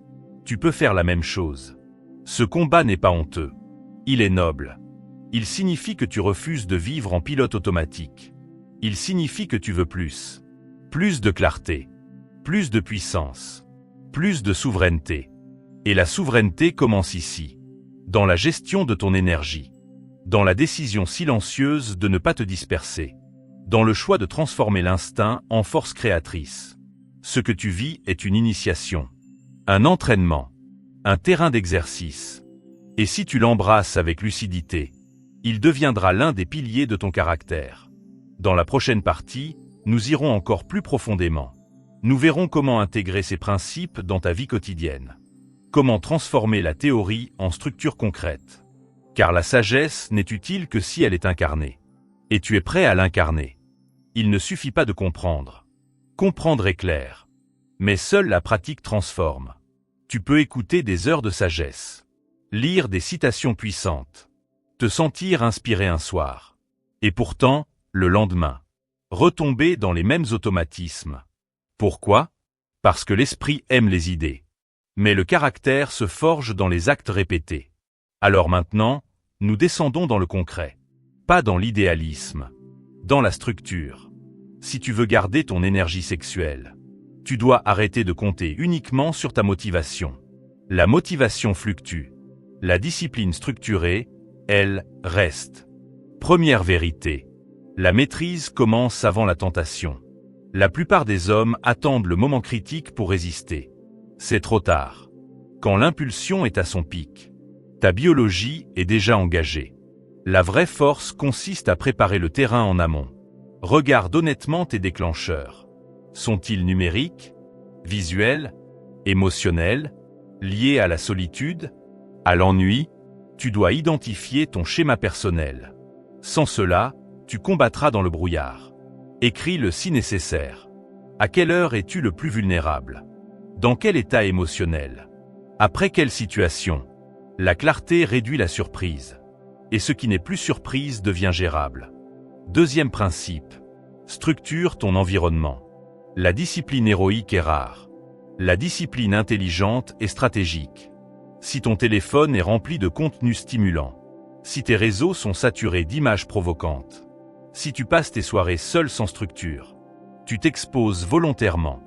Tu peux faire la même chose. Ce combat n'est pas honteux. Il est noble. Il signifie que tu refuses de vivre en pilote automatique. Il signifie que tu veux plus. Plus de clarté. Plus de puissance. Plus de souveraineté. Et la souveraineté commence ici. Dans la gestion de ton énergie. Dans la décision silencieuse de ne pas te disperser. Dans le choix de transformer l'instinct en force créatrice. Ce que tu vis est une initiation. Un entraînement. Un terrain d'exercice. Et si tu l'embrasses avec lucidité, il deviendra l'un des piliers de ton caractère. Dans la prochaine partie, nous irons encore plus profondément. Nous verrons comment intégrer ces principes dans ta vie quotidienne. Comment transformer la théorie en structure concrète. Car la sagesse n'est utile que si elle est incarnée. Et tu es prêt à l'incarner. Il ne suffit pas de comprendre. Comprendre est clair. Mais seule la pratique transforme. Tu peux écouter des heures de sagesse. Lire des citations puissantes. Te sentir inspiré un soir. Et pourtant, le lendemain, retomber dans les mêmes automatismes. Pourquoi? Parce que l'esprit aime les idées. Mais le caractère se forge dans les actes répétés. Alors maintenant, nous descendons dans le concret. Pas dans l'idéalisme. Dans la structure. Si tu veux garder ton énergie sexuelle, tu dois arrêter de compter uniquement sur ta motivation. La motivation fluctue. La discipline structurée, elle, reste. Première vérité. La maîtrise commence avant la tentation. La plupart des hommes attendent le moment critique pour résister. C'est trop tard. Quand l'impulsion est à son pic, ta biologie est déjà engagée. La vraie force consiste à préparer le terrain en amont. Regarde honnêtement tes déclencheurs. Sont-ils numériques, visuels, émotionnels, liés à la solitude, à l'ennui? Tu dois identifier ton schéma personnel. Sans cela, tu combattras dans le brouillard. Écris-le si nécessaire. À quelle heure es-tu le plus vulnérable? Dans quel état émotionnel? Après quelle situation? La clarté réduit la surprise. Et ce qui n'est plus surprise devient gérable. Deuxième principe. Structure ton environnement. La discipline héroïque est rare. La discipline intelligente est stratégique. Si ton téléphone est rempli de contenus stimulants, si tes réseaux sont saturés d'images provocantes, si tu passes tes soirées seul sans structure, tu t'exposes volontairement.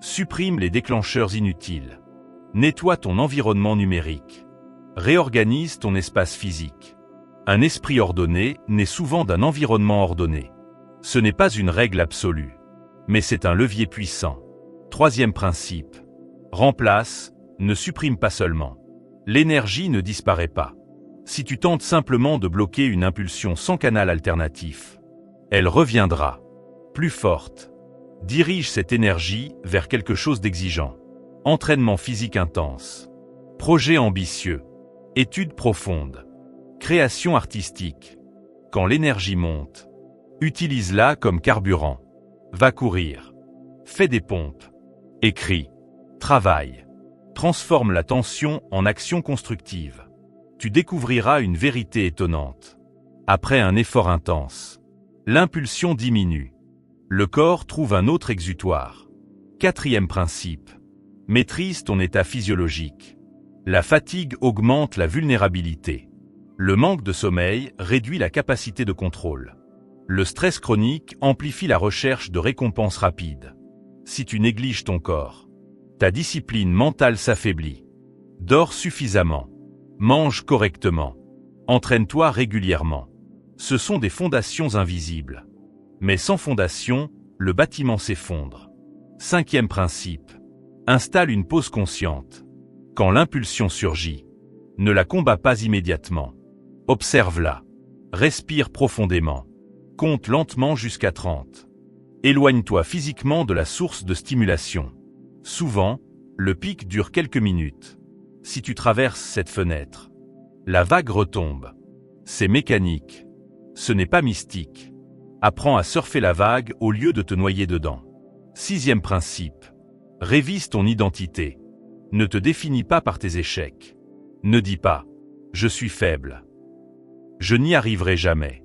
Supprime les déclencheurs inutiles. Nettoie ton environnement numérique. Réorganise ton espace physique. Un esprit ordonné naît souvent d'un environnement ordonné. Ce n'est pas une règle absolue, mais c'est un levier puissant. Troisième principe. Remplace, ne supprime pas seulement. L'énergie ne disparaît pas. Si tu tentes simplement de bloquer une impulsion sans canal alternatif, elle reviendra, plus forte. Dirige cette énergie vers quelque chose d'exigeant. Entraînement physique intense. Projet ambitieux. Études profondes. Création artistique. Quand l'énergie monte, utilise-la comme carburant. Va courir. Fais des pompes. Écris. Travaille. Transforme la tension en action constructive. Tu découvriras une vérité étonnante. Après un effort intense, l'impulsion diminue. Le corps trouve un autre exutoire. Quatrième principe. Maîtrise ton état physiologique. La fatigue augmente la vulnérabilité. Le manque de sommeil réduit la capacité de contrôle. Le stress chronique amplifie la recherche de récompenses rapides. Si tu négliges ton corps, ta discipline mentale s'affaiblit. Dors suffisamment. Mange correctement. Entraîne-toi régulièrement. Ce sont des fondations invisibles. Mais sans fondation, le bâtiment s'effondre. Cinquième principe. Installe une pause consciente. Quand l'impulsion surgit, ne la combat pas immédiatement. Observe-la. Respire profondément. Compte lentement jusqu'à 30. Éloigne-toi physiquement de la source de stimulation. Souvent, le pic dure quelques minutes. Si tu traverses cette fenêtre, la vague retombe. C'est mécanique. Ce n'est pas mystique. Apprends à surfer la vague au lieu de te noyer dedans. Sixième principe. Révise ton identité. Ne te définis pas par tes échecs. Ne dis pas « je suis faible ». Je n'y arriverai jamais.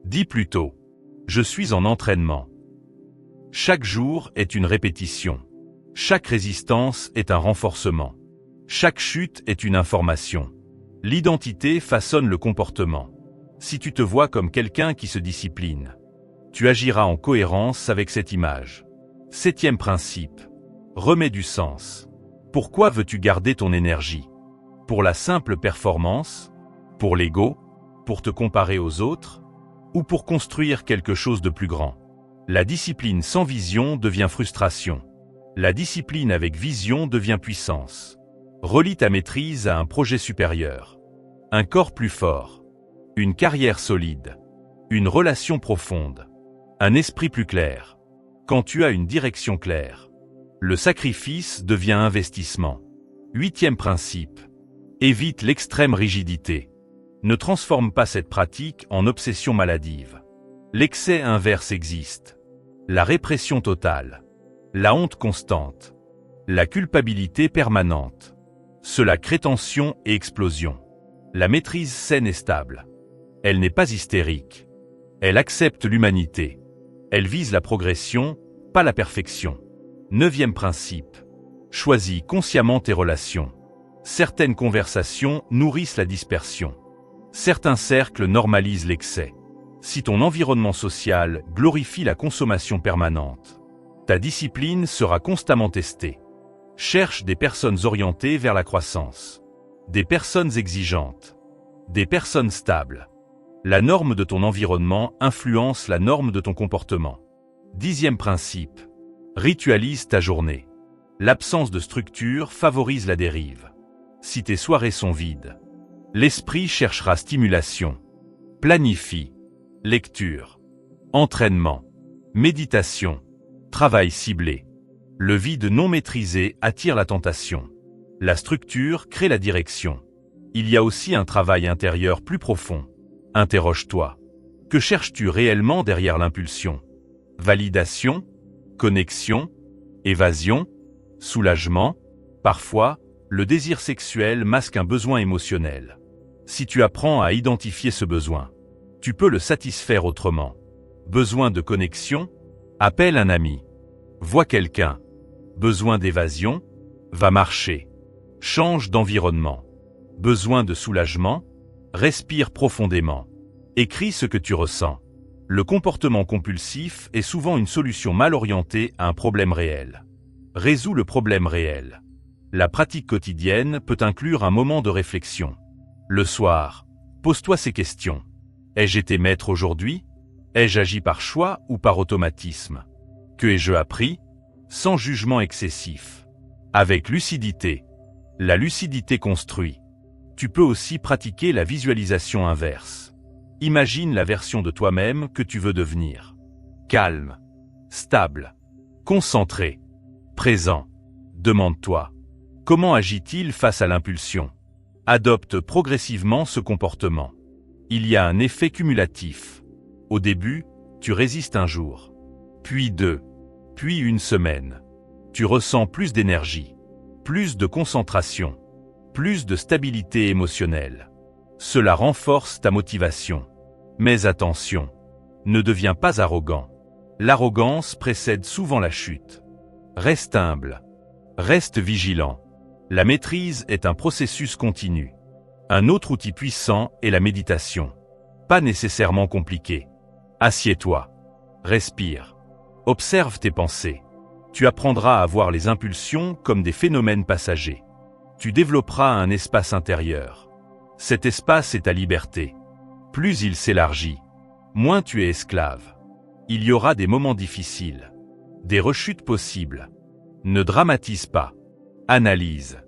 Dis plutôt « je suis en entraînement ». Chaque jour est une répétition. Chaque résistance est un renforcement. Chaque chute est une information. L'identité façonne le comportement. Si tu te vois comme quelqu'un qui se discipline, tu agiras en cohérence avec cette image. Septième principe. Remets du sens. Pourquoi veux-tu garder ton énergie? Pour la simple performance? Pour l'ego? Pour te comparer aux autres? Ou pour construire quelque chose de plus grand? La discipline sans vision devient frustration. La discipline avec vision devient puissance. Relie ta maîtrise à un projet supérieur. Un corps plus fort. Une carrière solide. Une relation profonde. Un esprit plus clair. Quand tu as une direction claire, le sacrifice devient investissement. Huitième principe. Évite l'extrême rigidité. Ne transforme pas cette pratique en obsession maladive. L'excès inverse existe. La répression totale. La honte constante. La culpabilité permanente. Cela crée tension et explosion. La maîtrise saine et stable. Elle n'est pas hystérique. Elle accepte l'humanité. Elle vise la progression, pas la perfection. Neuvième principe. Choisis consciemment tes relations. Certaines conversations nourrissent la dispersion. Certains cercles normalisent l'excès. Si ton environnement social glorifie la consommation permanente, ta discipline sera constamment testée. Cherche des personnes orientées vers la croissance. Des personnes exigeantes. Des personnes stables. La norme de ton environnement influence la norme de ton comportement. 10e principe. Ritualise ta journée. L'absence de structure favorise la dérive. Si tes soirées sont vides, l'esprit cherchera stimulation. Planifie. Lecture. Entraînement. Méditation. Travail ciblé. Le vide non maîtrisé attire la tentation. La structure crée la direction. Il y a aussi un travail intérieur plus profond. Interroge-toi. Que cherches-tu réellement derrière l'impulsion? Validation, connexion, évasion, soulagement. Parfois, le désir sexuel masque un besoin émotionnel. Si tu apprends à identifier ce besoin, tu peux le satisfaire autrement. Besoin de connexion? Appelle un ami. Vois quelqu'un. Besoin d'évasion? Va marcher. Change d'environnement. Besoin de soulagement? Respire profondément. Écris ce que tu ressens. Le comportement compulsif est souvent une solution mal orientée à un problème réel. Résous le problème réel. La pratique quotidienne peut inclure un moment de réflexion. Le soir, pose-toi ces questions. Ai-je été maître aujourd'hui? Ai-je agi par choix ou par automatisme? Que ai-je appris? Sans jugement excessif. Avec lucidité. La lucidité construit. Tu peux aussi pratiquer la visualisation inverse. Imagine la version de toi-même que tu veux devenir. Calme, stable, concentré, présent. Demande-toi, comment agit-il face à l'impulsion? Adopte progressivement ce comportement. Il y a un effet cumulatif. Au début, tu résistes un jour, puis 2, puis une semaine. Tu ressens plus d'énergie, plus de concentration, plus de stabilité émotionnelle. Cela renforce ta motivation. Mais attention, ne deviens pas arrogant. L'arrogance précède souvent la chute. Reste humble. Reste vigilant. La maîtrise est un processus continu. Un autre outil puissant est la méditation. Pas nécessairement compliqué. Assieds-toi. Respire. Observe tes pensées. Tu apprendras à voir les impulsions comme des phénomènes passagers. Tu développeras un espace intérieur. Cet espace est ta liberté. Plus il s'élargit, moins tu es esclave. Il y aura des moments difficiles, des rechutes possibles. Ne dramatise pas. Analyse.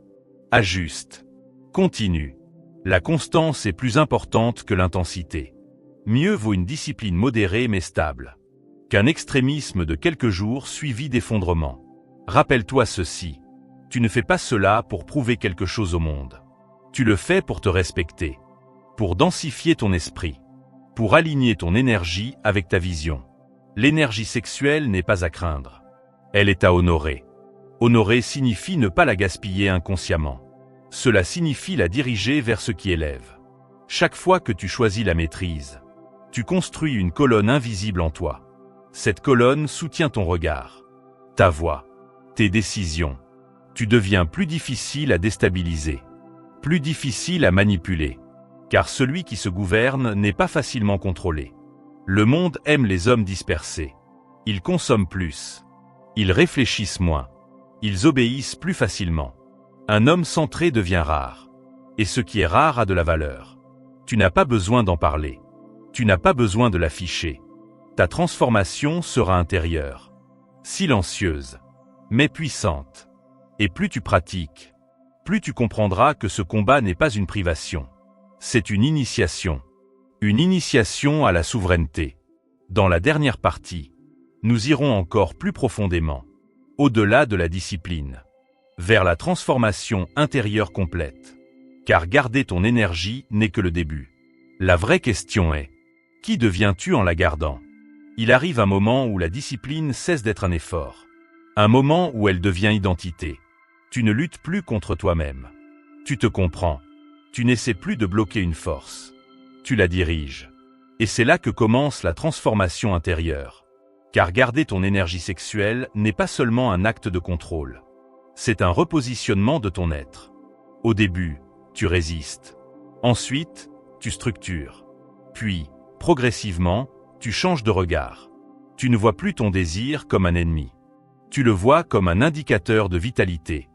Ajuste. Continue. La constance est plus importante que l'intensité. Mieux vaut une discipline modérée mais stable qu'un extrémisme de quelques jours suivi d'effondrement. Rappelle-toi ceci. Tu ne fais pas cela pour prouver quelque chose au monde. Tu le fais pour te respecter, pour densifier ton esprit, pour aligner ton énergie avec ta vision. L'énergie sexuelle n'est pas à craindre. Elle est à honorer. Honorer signifie ne pas la gaspiller inconsciemment. Cela signifie la diriger vers ce qui élève. Chaque fois que tu choisis la maîtrise, tu construis une colonne invisible en toi. Cette colonne soutient ton regard, ta voix, tes décisions. Tu deviens plus difficile à déstabiliser, plus difficile à manipuler, car celui qui se gouverne n'est pas facilement contrôlé. Le monde aime les hommes dispersés. Ils consomment plus. Ils réfléchissent moins. Ils obéissent plus facilement. Un homme centré devient rare. Et ce qui est rare a de la valeur. Tu n'as pas besoin d'en parler. Tu n'as pas besoin de l'afficher. Ta transformation sera intérieure, silencieuse, mais puissante. Et plus tu pratiques, plus tu comprendras que ce combat n'est pas une privation. C'est une initiation à la souveraineté. Dans la dernière partie, nous irons encore plus profondément, au-delà de la discipline, vers la transformation intérieure complète. Car garder ton énergie n'est que le début. La vraie question est, qui deviens-tu en la gardant? Il arrive un moment où la discipline cesse d'être un effort. Un moment où elle devient identité. Tu ne luttes plus contre toi-même. Tu te comprends. Tu n'essaies plus de bloquer une force. Tu la diriges. Et c'est là que commence la transformation intérieure. Car garder ton énergie sexuelle n'est pas seulement un acte de contrôle. C'est un repositionnement de ton être. Au début, tu résistes. Ensuite, tu structures. Puis, progressivement, tu changes de regard. Tu ne vois plus ton désir comme un ennemi. Tu le vois comme un indicateur de vitalité.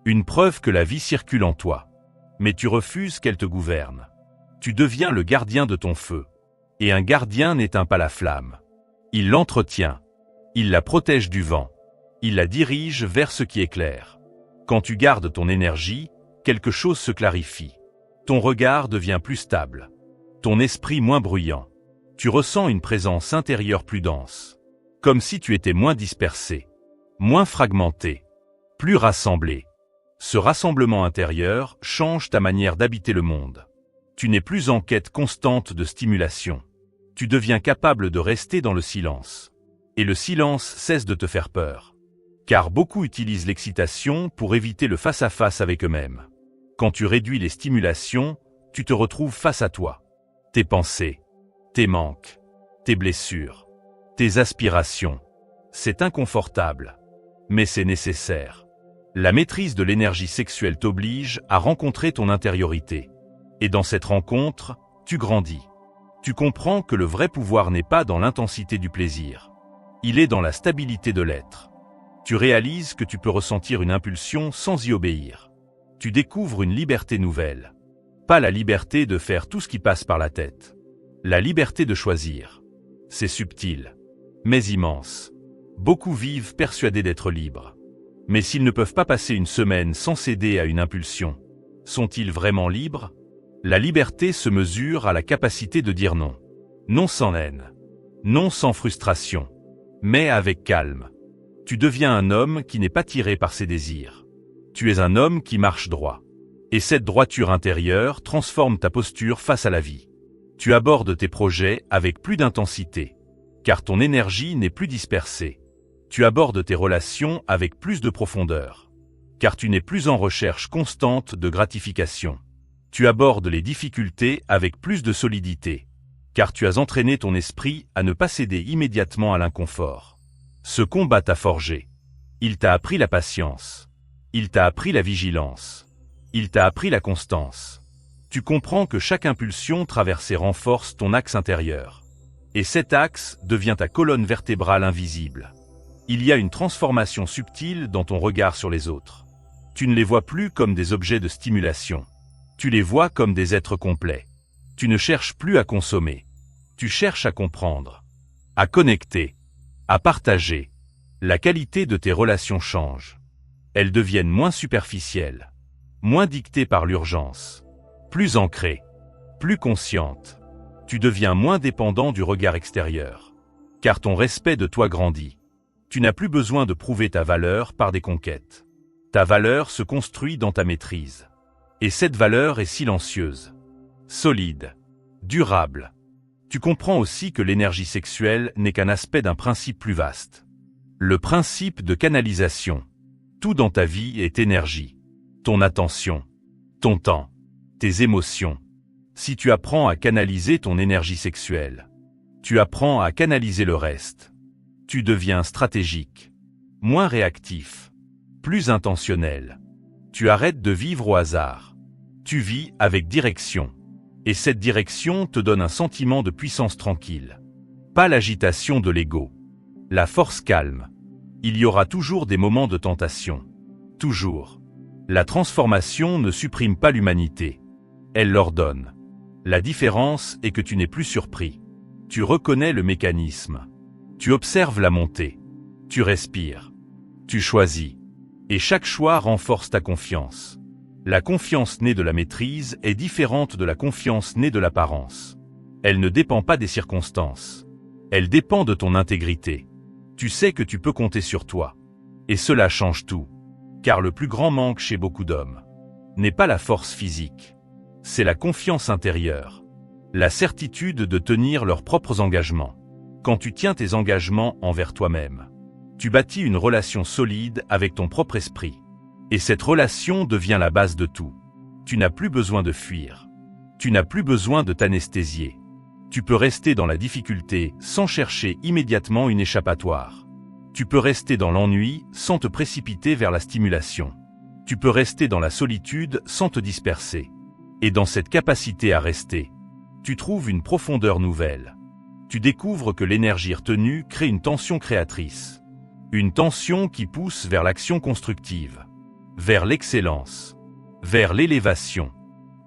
Une preuve que la vie circule en toi. Mais tu refuses qu'elle te gouverne. Tu deviens le gardien de ton feu. Et un gardien n'éteint pas la flamme. Il l'entretient. Il la protège du vent. Il la dirige vers ce qui est clair. Quand tu gardes ton énergie, quelque chose se clarifie. Ton regard devient plus stable. Ton esprit moins bruyant. Tu ressens une présence intérieure plus dense. Comme si tu étais moins dispersé, moins fragmenté, plus rassemblé. Ce rassemblement intérieur change ta manière d'habiter le monde. Tu n'es plus en quête constante de stimulation. Tu deviens capable de rester dans le silence. Et le silence cesse de te faire peur. Car beaucoup utilisent l'excitation pour éviter le face-à-face avec eux-mêmes. Quand tu réduis les stimulations, tu te retrouves face à toi. Tes pensées, tes manques, tes blessures, tes aspirations. C'est inconfortable, mais c'est nécessaire. La maîtrise de l'énergie sexuelle t'oblige à rencontrer ton intériorité. Et dans cette rencontre, tu grandis. Tu comprends que le vrai pouvoir n'est pas dans l'intensité du plaisir. Il est dans la stabilité de l'être. Tu réalises que tu peux ressentir une impulsion sans y obéir. Tu découvres une liberté nouvelle. Pas la liberté de faire tout ce qui passe par la tête. La liberté de choisir. C'est subtil, mais immense. Beaucoup vivent persuadés d'être libres. Mais s'ils ne peuvent pas passer une semaine sans céder à une impulsion, sont-ils vraiment libres ? La liberté se mesure à la capacité de dire non. Non sans haine. Non sans frustration. Mais avec calme. Tu deviens un homme qui n'est pas tiré par ses désirs. Tu es un homme qui marche droit. Et cette droiture intérieure transforme ta posture face à la vie. Tu abordes tes projets avec plus d'intensité. Car ton énergie n'est plus dispersée. Tu abordes tes relations avec plus de profondeur. Car tu n'es plus en recherche constante de gratification. Tu abordes les difficultés avec plus de solidité, car tu as entraîné ton esprit à ne pas céder immédiatement à l'inconfort. Ce combat t'a forgé. Il t'a appris la patience. Il t'a appris la vigilance. Il t'a appris la constance. Tu comprends que chaque impulsion traversée renforce ton axe intérieur. Et cet axe devient ta colonne vertébrale invisible. Il y a une transformation subtile dans ton regard sur les autres. Tu ne les vois plus comme des objets de stimulation. Tu les vois comme des êtres complets. Tu ne cherches plus à consommer. Tu cherches à comprendre, à connecter, à partager. La qualité de tes relations change. Elles deviennent moins superficielles, moins dictées par l'urgence, plus ancrées, plus conscientes. Tu deviens moins dépendant du regard extérieur, car ton respect de toi grandit. Tu n'as plus besoin de prouver ta valeur par des conquêtes. Ta valeur se construit dans ta maîtrise. Et cette valeur est silencieuse, solide, durable. Tu comprends aussi que l'énergie sexuelle n'est qu'un aspect d'un principe plus vaste. Le principe de canalisation. Tout dans ta vie est énergie. Ton attention, ton temps, tes émotions. Si tu apprends à canaliser ton énergie sexuelle, tu apprends à canaliser le reste. Tu deviens stratégique, moins réactif, plus intentionnel. Tu arrêtes de vivre au hasard. Tu vis avec direction. Et cette direction te donne un sentiment de puissance tranquille. Pas l'agitation de l'ego. La force calme. Il y aura toujours des moments de tentation. Toujours. La transformation ne supprime pas l'humanité. Elle l'ordonne. La différence est que tu n'es plus surpris. Tu reconnais le mécanisme. Tu observes la montée. Tu respires. Tu choisis. Et chaque choix renforce ta confiance. La confiance née de la maîtrise est différente de la confiance née de l'apparence. Elle ne dépend pas des circonstances. Elle dépend de ton intégrité. Tu sais que tu peux compter sur toi. Et cela change tout. Car le plus grand manque chez beaucoup d'hommes n'est pas la force physique. C'est la confiance intérieure. La certitude de tenir leurs propres engagements. Quand tu tiens tes engagements envers toi-même, tu bâtis une relation solide avec ton propre esprit. Et cette relation devient la base de tout. Tu n'as plus besoin de fuir. Tu n'as plus besoin de t'anesthésier. Tu peux rester dans la difficulté sans chercher immédiatement une échappatoire. Tu peux rester dans l'ennui sans te précipiter vers la stimulation. Tu peux rester dans la solitude sans te disperser. Et dans cette capacité à rester, tu trouves une profondeur nouvelle. Tu découvres que l'énergie retenue crée une tension créatrice. Une tension qui pousse vers l'action constructive. Vers l'excellence, vers l'élévation.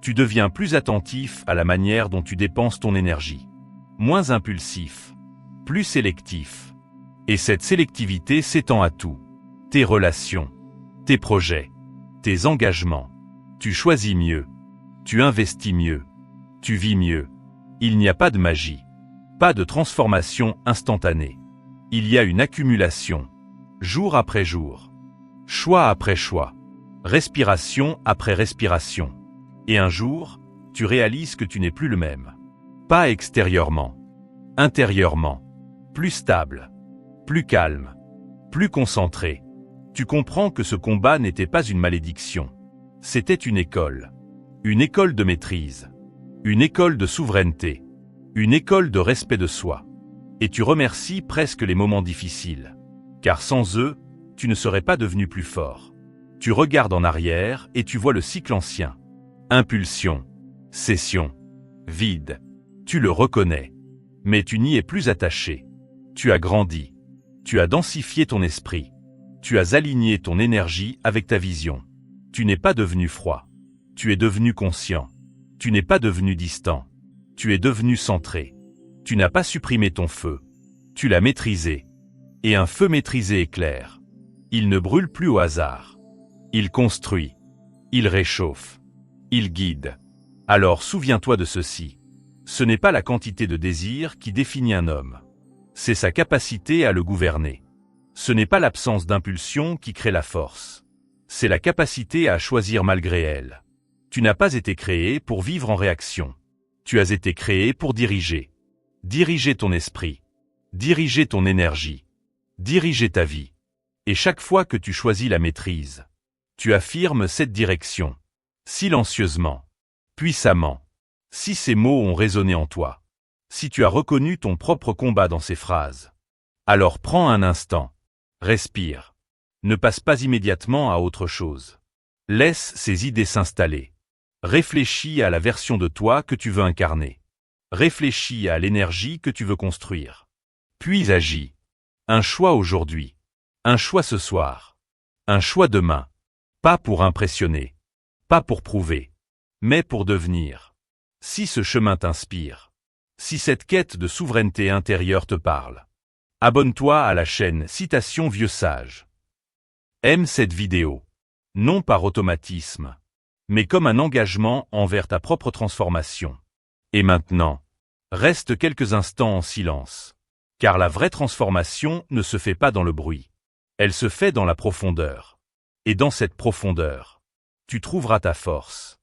Tu deviens plus attentif à la manière dont tu dépenses ton énergie. moins impulsif, plus sélectif. Et cette sélectivité s'étend à tout. Tes relations, tes projets, tes engagements. Tu choisis mieux, tu investis mieux, tu vis mieux. Il n'y a pas de magie, pas de transformation instantanée. Il y a une accumulation, jour après jour, choix après choix, respiration après respiration. Et un jour, tu réalises que tu n'es plus le même. Pas extérieurement, intérieurement, plus stable, plus calme, plus concentré. Tu comprends que ce combat n'était pas une malédiction. C'était une école de maîtrise, une école de souveraineté, une école de respect de soi. Et tu remercies presque les moments difficiles, car sans eux, tu ne serais pas devenu plus fort. Tu regardes en arrière et tu vois le cycle ancien. Impulsion, cession, vide. Tu le reconnais, mais tu n'y es plus attaché. Tu as grandi, tu as densifié ton esprit, tu as aligné ton énergie avec ta vision. Tu n'es pas devenu froid, tu es devenu conscient. Tu n'es pas devenu distant, tu es devenu centré. Tu n'as pas supprimé ton feu, tu l'as maîtrisé. Et un feu maîtrisé éclaire. Il ne brûle plus au hasard. Il construit, il réchauffe, il guide. Alors souviens-toi de ceci. Ce n'est pas la quantité de désir qui définit un homme. C'est sa capacité à le gouverner. Ce n'est pas l'absence d'impulsion qui crée la force. C'est la capacité à choisir malgré elle. Tu n'as pas été créé pour vivre en réaction. Tu as été créé pour diriger. Diriger ton esprit. Diriger ton énergie. Diriger ta vie. Et chaque fois que tu choisis la maîtrise, tu affirmes cette direction. Silencieusement. Puissamment. Si ces mots ont résonné en toi, si tu as reconnu ton propre combat dans ces phrases, alors prends un instant, respire. Ne passe pas immédiatement à autre chose. Laisse ces idées s'installer. Réfléchis à la version de toi que tu veux incarner. Réfléchis à l'énergie que tu veux construire. Puis agis. Un choix aujourd'hui. Un choix ce soir. Un choix demain. Pas pour impressionner. Pas pour prouver. Mais pour devenir. Si ce chemin t'inspire, si cette quête de souveraineté intérieure te parle, abonne-toi à la chaîne Citation Vieux Sage. Aime cette vidéo, non par automatisme, mais comme un engagement envers ta propre transformation. Et maintenant, reste quelques instants en silence, car la vraie transformation ne se fait pas dans le bruit, elle se fait dans la profondeur. Et dans cette profondeur, tu trouveras ta force.